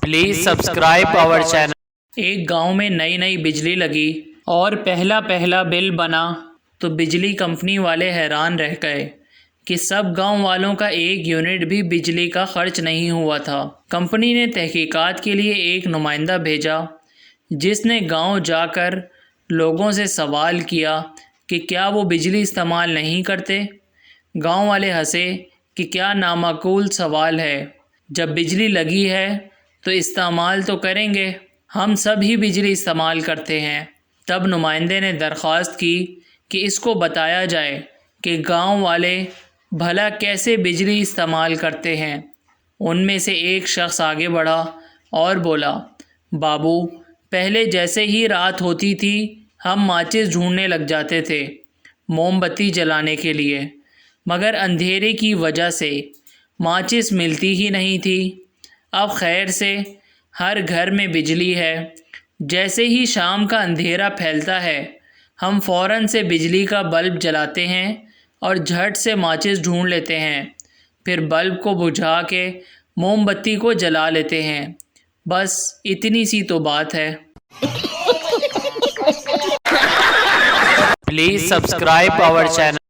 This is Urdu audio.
Please subscribe our channel. ایک گاؤں میں نئی نئی بجلی لگی اور پہلا بل بنا تو بجلی کمپنی والے حیران رہ گئے کہ سب گاؤں والوں کا ایک یونٹ بھی بجلی کا خرچ نہیں ہوا تھا۔ کمپنی نے تحقیقات کے لیے ایک نمائندہ بھیجا جس نے گاؤں جا کر لوگوں سے سوال کیا کہ کیا وہ بجلی استعمال نہیں کرتے۔ گاؤں والے ہنسے کہ کیا نامعقول سوال ہے، جب بجلی لگی ہے تو استعمال تو کریں گے، ہم سب ہی بجلی استعمال کرتے ہیں۔ تب نمائندے نے درخواست کی کہ اس کو بتایا جائے کہ گاؤں والے بھلا کیسے بجلی استعمال کرتے ہیں۔ ان میں سے ایک شخص آگے بڑھا اور بولا، بابو، پہلے جیسے ہی رات ہوتی تھی ہم ماچس ڈھونڈنے لگ جاتے تھے موم بتی جلانے کے لیے، مگر اندھیرے کی وجہ سے ماچس ملتی ہی نہیں تھی۔ اب خیر سے ہر گھر میں بجلی ہے، جیسے ہی شام کا اندھیرا پھیلتا ہے ہم فوراً سے بجلی کا بلب جلاتے ہیں اور جھٹ سے ماچس ڈھونڈ لیتے ہیں، پھر بلب کو بجھا کے موم بتی کو جلا لیتے ہیں۔ بس اتنی سی تو بات ہے۔ Please subscribe our channel.